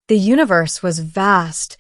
The universe was vast,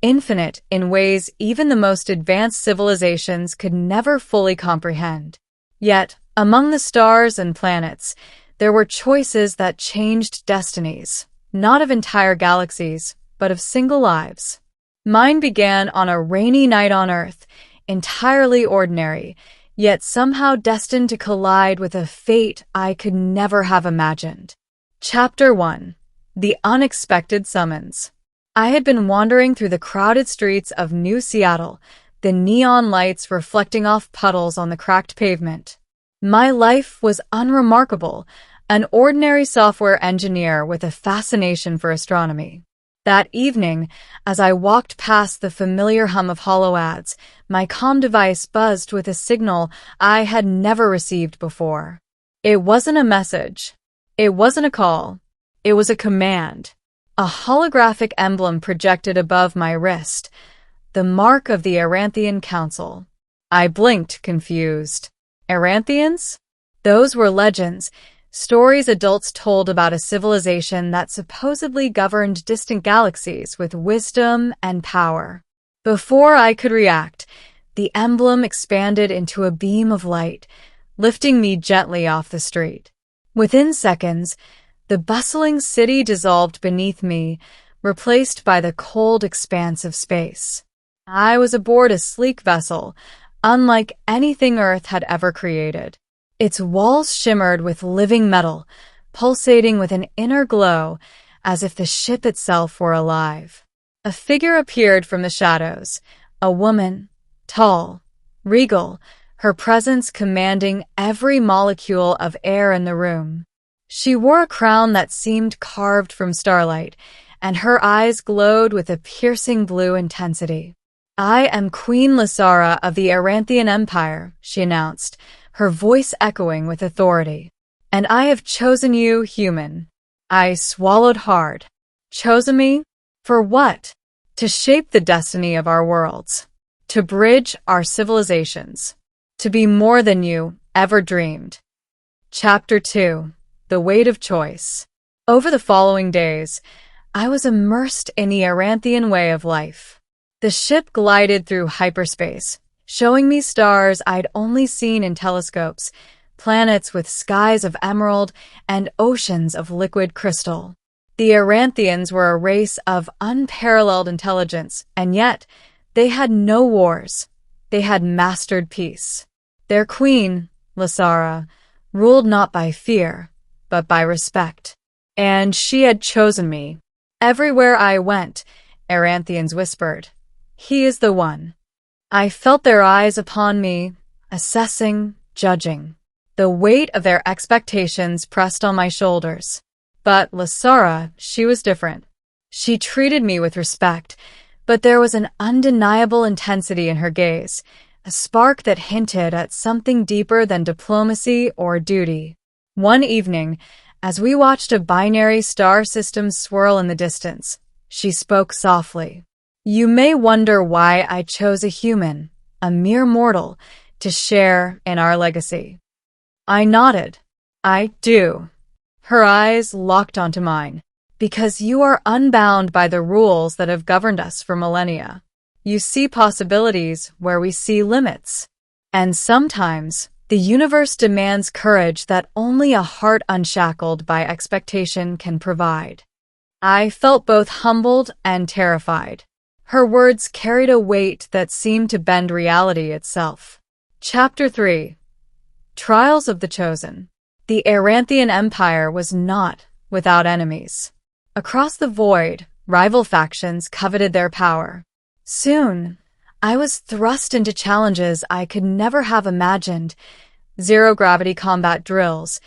infinite in ways even the most advanced civilizations could never fully comprehend. Yet, among the stars and planets, there were choices that changed destinies, not of entire galaxies, but of single lives. Mine began on a rainy night on Earth, entirely ordinary, yet somehow destined to collide with a fate I could never have imagined. Chapter 1. The Unexpected Summons. I had been wandering through the crowded streets of New Seattle, the neon lights reflecting off puddles on the cracked pavement. My life was unremarkable, an ordinary software engineer with a fascination for astronomy. That evening, as I walked past the familiar hum of holo ads, my comm device buzzed with a signal I had never received before. It wasn't a message. It wasn't a call. It was a command. A holographic emblem projected above my wrist, the mark of the Aranthian Council. I blinked, confused. Aranthians? Those were legends, stories adults told about a civilization that supposedly governed distant galaxies with wisdom and power. Before I could react, the emblem expanded into a beam of light, lifting me gently off the street. Within seconds, the bustling city dissolved beneath me, replaced by the cold expanse of space. I was aboard a sleek vessel, unlike anything Earth had ever created. Its walls shimmered with living metal, pulsating with an inner glow, as if the ship itself were alive. A figure appeared from the shadows, a woman, tall, regal, her presence commanding every molecule of air in the room. She wore a crown that seemed carved from starlight, and her eyes glowed with a piercing blue intensity. "I am Queen Lysara of the Aranthian Empire," she announced, her voice echoing with authority. "And I have chosen you, human." I swallowed hard. Chosen me? For what? To shape the destiny of our worlds. To bridge our civilizations. To be more than you ever dreamed. Chapter 2. The Weight of Choice. Over the following days, I was immersed in the Aranthian way of life. The ship glided through hyperspace, showing me stars I'd only seen in telescopes, planets with skies of emerald and oceans of liquid crystal. The Aranthians were a race of unparalleled intelligence, and yet they had no wars. They had mastered peace. Their queen, Lysara, ruled not by fear, but by respect. And she had chosen me. Everywhere I went, Aranthians whispered, "He is the one." I felt their eyes upon me, assessing, judging. The weight of their expectations pressed on my shoulders. But Lysara, she was different. She treated me with respect, but there was an undeniable intensity in her gaze, a spark that hinted at something deeper than diplomacy or duty. One evening, as we watched a binary star system swirl in the distance, she spoke softly. "You may wonder why I chose a human, a mere mortal, to share in our legacy." I nodded. "I do." Her eyes locked onto mine. "Because you are unbound by the rules that have governed us for millennia. You see possibilities where we see limits. And sometimes, the universe demands courage that only a heart unshackled by expectation can provide." I felt both humbled and terrified. Her words carried a weight that seemed to bend reality itself. Chapter 3. Trials of the Chosen. The Aranthian Empire was not without enemies. Across the void, rival factions coveted their power. Soon, I was thrust into challenges I could never have imagined: zero-gravity combat drills,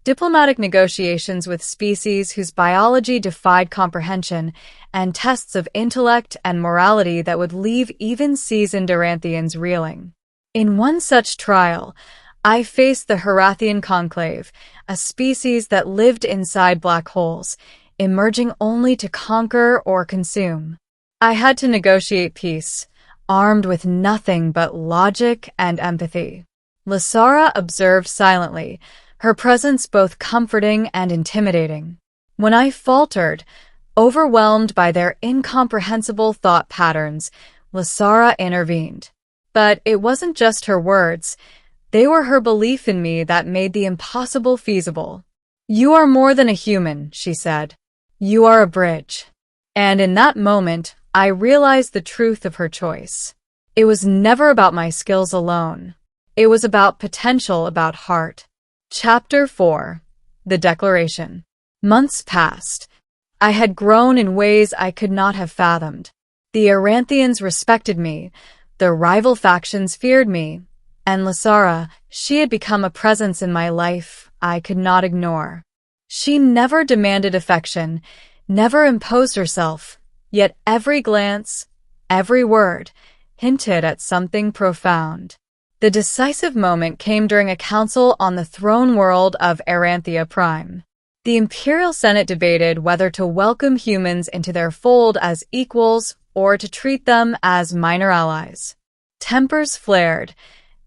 diplomatic negotiations with species whose biology defied comprehension, and tests of intellect and morality that would leave even seasoned Aranthians reeling. In one such trial, I faced the Herathian Conclave, a species that lived inside black holes, emerging only to conquer or consume. I had to negotiate peace, armed with nothing but logic and empathy. Lysara observed silently, her presence both comforting and intimidating. When I faltered, Overwhelmed by their incomprehensible thought patterns, Lasara intervened. But it wasn't just her words. They were her belief in me that made the impossible feasible. "You are more than a human," she said. "You are a bridge." And in that moment, I realized the truth of her choice. It was never about my skills alone. It was about potential, about heart. Chapter 4. The Declaration. Months passed. I had grown in ways I could not have fathomed. The Aranthians respected me, the rival factions feared me, and Lasara, she had become a presence in my life I could not ignore. She never demanded affection, never imposed herself, yet every glance, every word, hinted at something profound. The decisive moment came during a council on the throne world of Aranthia Prime. The Imperial Senate debated whether to welcome humans into their fold as equals or to treat them as minor allies. Tempers flared,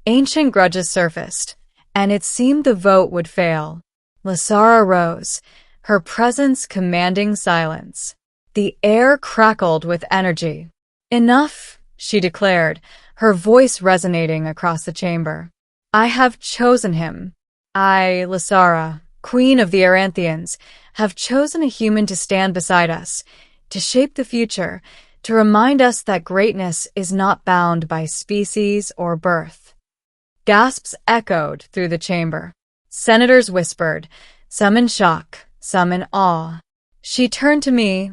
ancient grudges surfaced, and it seemed the vote would fail. Lasara rose, her presence commanding silence. The air crackled with energy. "Enough," she declared, her voice resonating across the chamber. "I have chosen him. I, Lasara, Queen of the Aranthians, have chosen a human to stand beside us, to shape the future, to remind us that greatness is not bound by species or birth." Gasps echoed through the chamber. Senators whispered, some in shock, some in awe. She turned to me,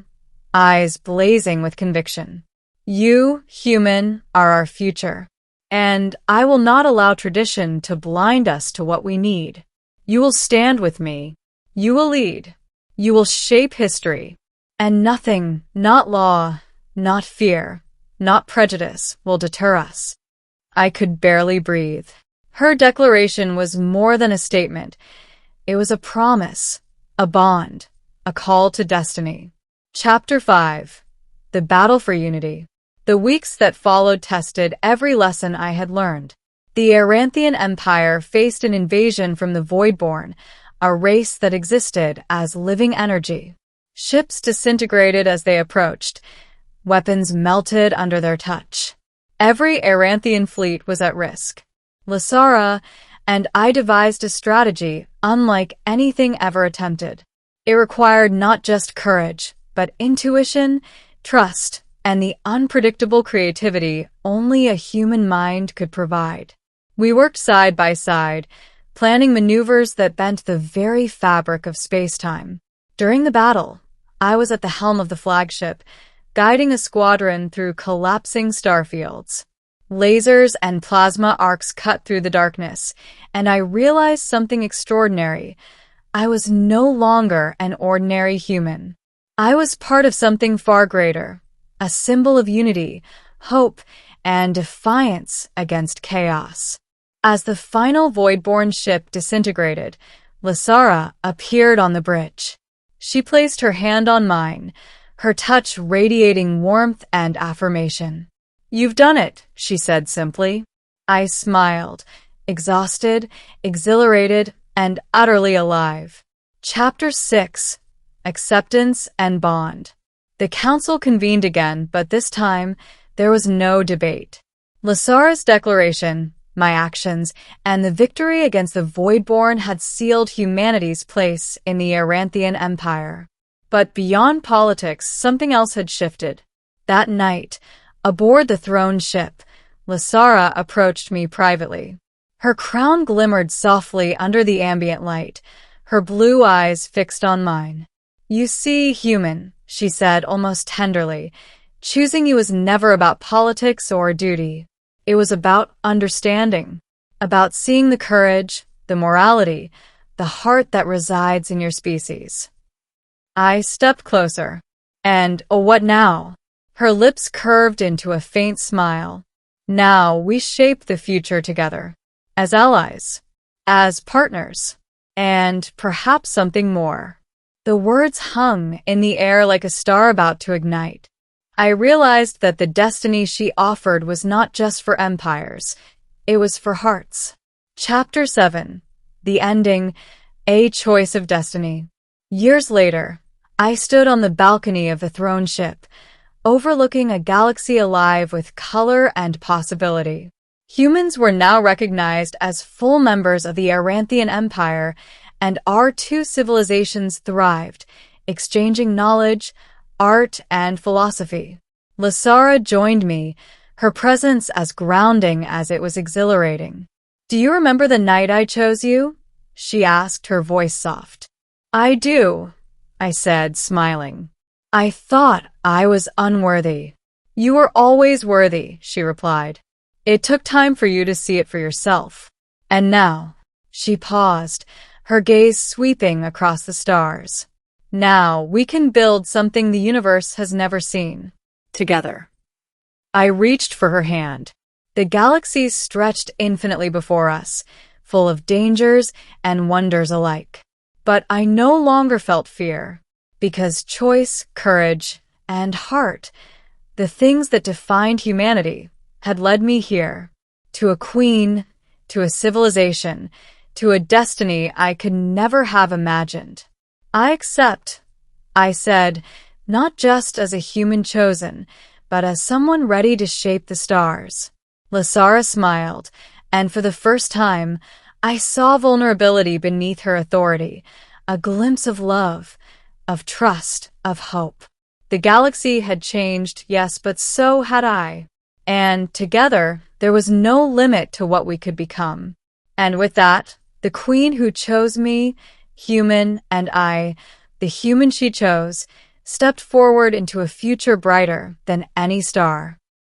eyes blazing with conviction. "You, human, are our future, and I will not allow tradition to blind us to what we need. You will stand with me. You will lead. You will shape history. And nothing, not law, not fear, not prejudice, will deter us." I could barely breathe. Her declaration was more than a statement. It was a promise, a bond, a call to destiny. Chapter 5. The Battle for Unity. The weeks that followed tested every lesson I had learned. The Aranthian Empire faced an invasion from the Voidborn, a race that existed as living energy. Ships disintegrated as they approached. Weapons melted under their touch. Every Aranthian fleet was at risk. Lasara and I devised a strategy unlike anything ever attempted. It required not just courage, but intuition, trust, and the unpredictable creativity only a human mind could provide. We worked side by side, planning maneuvers that bent the very fabric of space-time. During the battle, I was at the helm of the flagship, guiding a squadron through collapsing starfields. Lasers and plasma arcs cut through the darkness, and I realized something extraordinary. I was no longer an ordinary human. I was part of something far greater, a symbol of unity, hope, and defiance against chaos. As the final Voidborn ship disintegrated, Lasara appeared on the bridge. She placed her hand on mine, her touch radiating warmth and affirmation. "You've done it," she said simply. I smiled, exhausted, exhilarated, and utterly alive. Chapter 6. Acceptance and Bond. The council convened again, but this time there was no debate. Lasara's declaration, my actions, and the victory against the Voidborn had sealed humanity's place in the Aranthian Empire. But beyond politics, something else had shifted. That night, aboard the throne ship, Lasara approached me privately. Her crown glimmered softly under the ambient light, her blue eyes fixed on mine. "You see, human," she said almost tenderly, "choosing you was never about politics or duty. It was about understanding, about seeing the courage, the morality, the heart that resides in your species." I stepped closer. And, oh, what now? Her lips curved into a faint smile. Now we shape the future together. As allies. As partners. And perhaps something more. The words hung in the air like a star about to ignite. I realized that the destiny she offered was not just for empires. It was for hearts. Chapter 7. The Ending, A Choice of Destiny. Years later, I stood on the balcony of the throne ship, overlooking a galaxy alive with color and possibility. Humans were now recognized as full members of the Aranthian Empire, and our two civilizations thrived, exchanging knowledge, art, and philosophy. Lasara joined me, her presence as grounding as it was exhilarating. "Do you remember the night I chose you?" she asked, her voice soft. "I do," I said, smiling. "I thought I was unworthy." "You were always worthy," she replied. "It took time for you to see it for yourself. And now," she paused, her gaze sweeping across the stars. "Now we can build something the universe has never seen. Together." I reached for her hand. The galaxies stretched infinitely before us, full of dangers and wonders alike. But I no longer felt fear, because choice, courage, and heart, the things that defined humanity, had led me here, to a queen, to a civilization, to a destiny I could never have imagined. "I accept," I said, not just as a human chosen, but as someone ready to shape the stars. Lasara smiled, and for the first time, I saw vulnerability beneath her authority, a glimpse of love, of trust, of hope. The galaxy had changed, yes, but so had I. And together, there was no limit to what we could become. And with that, the queen who chose me, human, and I, the human she chose, stepped forward into a future brighter than any star.